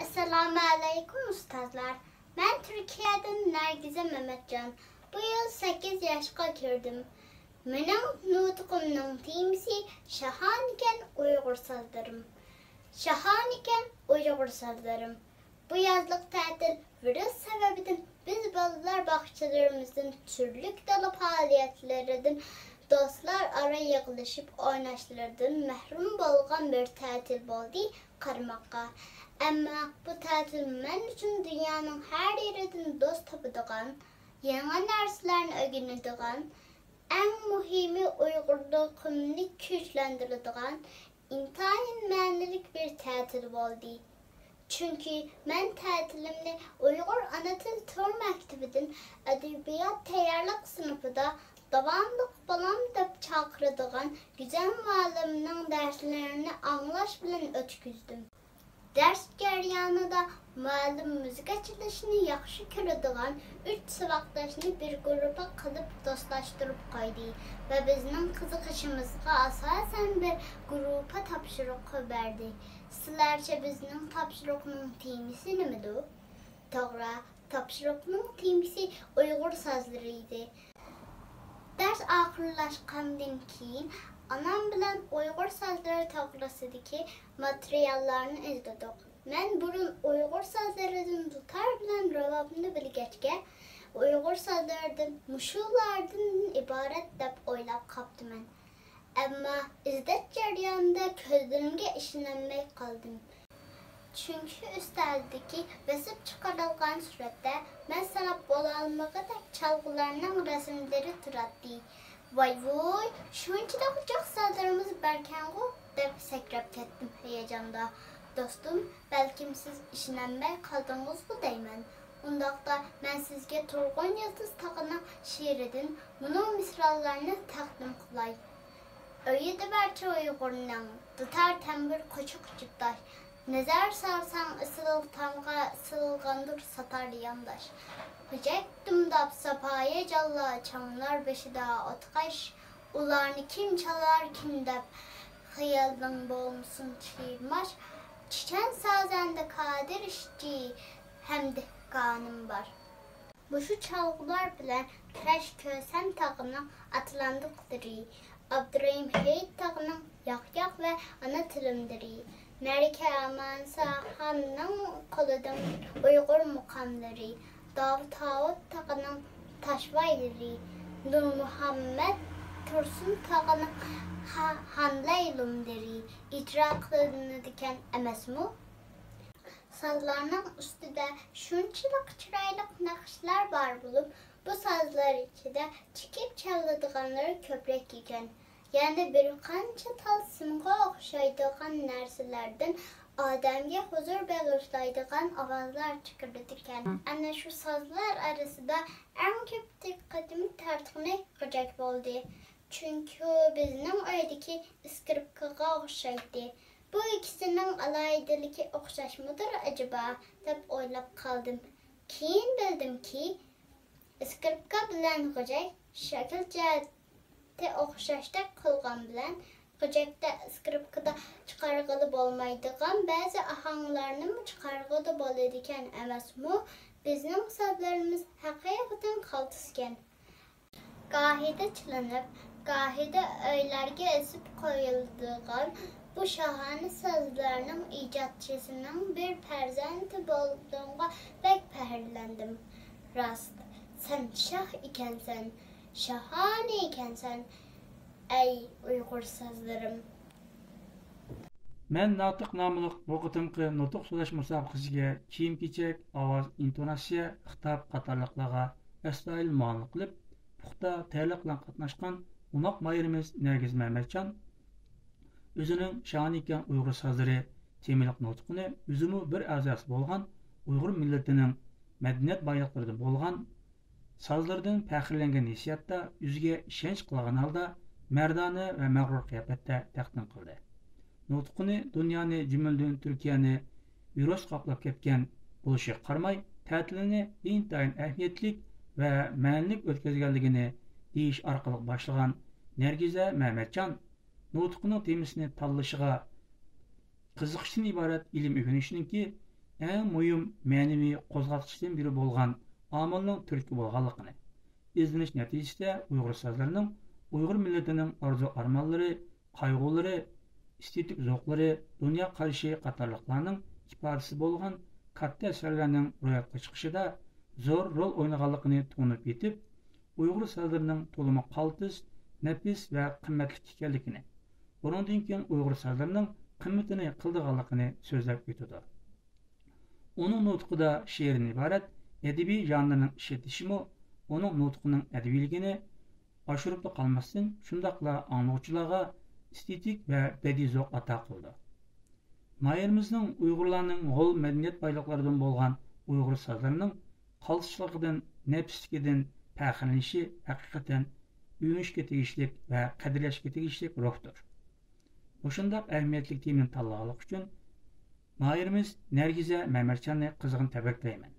Assalamu alaikum ustazlar. Ben Türkiye'den Nergize Mehmetcan. Bu yıl 8 yaşqa kirdim. Mening nutqumning temisi shahan iken Uyg'ur sazlarım. Shahan iken Uyg'ur sazlarım. Bu yazlık tatil virüs sebebinden biz bolalar bağçalarımızın türlük dalı faaliyetlerinden dostlar ara yığılışıp oynaşlardan mehrum bolğan bir tatil boldu qarmaqqa. Amma bu tatil men üçün dünyanın her yerinden dost tapıdığan, yeni narsalarını öğrendiğan, en mühimi Uygurluğumni güçlendirdiğan, intayin mənilik bir tatil boldu. Çünkü men tatilimni Uygur Ana Til Tur Mektebi'den Edebiyat Tayarlık sınıfıda davamlık balam dep çakırdıgan güzel muallimning derslerini anlaş bilen ötküzdüm. Ders jarayonida muallim müzik açılışını yaxshi ko'radigan 3 saboqdoshni bir guruhga qilib do'stlashtirib qo'ydi va bizning qiziqishimizga asosan bir guruhga topshiriq berdi. Sizlarcha bizning topshiriqning temisi nimadir? To'g'ri, topshiriqning temisi Uyg'ur sozlari edi. Ders oxirlashgandan keyin anam bilan Uyg'ur sozlari to'g'risidagi materiallarni izladik. Men burun Uyg'ur sozlaridan dutar bilan javobni bilgachga Uyg'ur sozlaridan mushulardan iborat deb o'ylab qoldim. Amma izlash jarayonida ko'zlarimga ishonmay qoldim. Çünkü üsteldeki besip çıkarılgan suratda men sanab bolalmagıdak çalgılarının resimleri turatdı. Vay vay, şunçadak uçak sazlarımız berkengu dep sekrep kettim heyecanda. Dostum, belkim siz işinenmey kaldınız bu deymen. Undaqda men sizge Turgun Yıldız tağının şiiridin bunun misrallarını takdim kılay. Öyle de berçe Uygur'un tutar tembir koçuk çıktaş. Nezar sarsan ısıl tamga sılgandır satar yandaş. Hıcektim dap sapaya calla çamlar beşida otkaş. Ularını kim çalar kim dep hıyaldın boğumsun çiğmaş. Çiçen sazende kadir işçi hem de kanım var. Bu şu çalgılar bilen Kireç Kösen tağının atlandıqdırı. Abdurrahim Heyit tağının yak ve ana tilimdiri. Melike Amansa Han'ın kılıdın Uygur mukamları, Davut Havut tağının taşvayları, Nur Muhammed Tursun tağının Hanlaylumdiri, icra kılığını diken emesmu. Sazlarının üstüde şunçılık çıraylık nakışlar var bulup, bu sazlar içinde çıkıp çaldıqanları köprek iken. Yani bir qancha talsimga o'xshaydigan narsalardan odamga huzur bag'ishlaydigan ovozlar chiqardi ekan. Ana shu sozlar orasida eng ko'p diqqatimni tortgan g'ijak bo'ldi. Chunki bizning uydagi skripkaga o'xshaydi. Bu ikkisining alaydiligi o'xshashmidir acaba deb o'ylab qoldim. Keyin bildimki, skripka bilan g'ijak shakl te o'xshashda qilgan bilan g'ijakda skripkada chiqarg'ili bo'lmaydigan ba'zi ahanglarni chiqarg'ili bo'ladi ekan emasmi? Bizning sozlarimiz haqiqatan qaltiskan. Gahida chilinib, gahida oylarga esib qo'yildigan bu shahona sozlarning ijodchisining bir farzandi bo'lganimga bek faxrlandim. Rost, sen shoh ekansan. Şahane ikensen ey Uygur sazlarım. Men Natiq namlıq bu qıtımqı nutuq söyləş müsabaqəsiga kiyim-kechak, ovoz, intonasiya, xitob qatorliqlarga astoydil muomala qilib, puxta tayyorlik bilan qatnashgan unoq mayirimiz Nergiz Mehmetcan o'zining sha'ni ekan Uyg'ur sazlari temiliq nutqini o'zimi bir a'zosi bo'lgan Uyg'ur millatining madaniyat boyliqlaridan bo'lgan sazlardan faxrlangan hissiyatda o'ziga ishonch qilgan holda mardona va mag'rur qiyofatda taqdim qildi. Nutqini dunyoni jumladan Turkiyani virus qoplab ketgan bo'lishiga qaramay, ta'tilini intayin ahamiyatli va ma'nilik o'tkazganligini deyish orqali boshlagan Nergiza Mehmetcan nutqining temasini tanlashiga qiziqishdan iborat ilm o'rganishningki eng muhim ma'naviy qo'zg'atkichdan biri bo'lgan omilning turtki bo'lganligini, izlanish natijasida Uyg'ur sozlarining Uyg'ur millatining orzu armonlari, qayg'ulari, estetik zavqlari, dunyo qarashi qatorliqlarning ifodasi bo'lgan katta asarlarning ro'yobga chiqishida zo'r rol o'ynaganligini tu'nib yetib, Uyg'ur sozlarining to'limi qaltis, nafis va qimmatli ekanligini, bundan keyin Uyg'ur sozlarining qimmatini qildiganligini so'zlab o'tadi. Onun nutqida she'rdan iborat adabiy janrning ishlatishimi uning nutqining adabiyligini oshirib qolmasdan, shundaqla anglovchilarga estetik va badiiy zavq ato qildi. Mayerimizning Uyg'urlarning g'ol madaniyat boyliqlaridan bo'lgan Uyg'ur sozlarining qaltishlaridan, nafsligidan faxrlanishi haqiqatan övünüşkə tegishlik və qədirləşkə tegishlik ruhdur. Oşundaq əhəmiyyətli temini tanlaganlıq üçün Mahirimiz Nərgizə Məmərcanı qızğın təbrik deyirəm.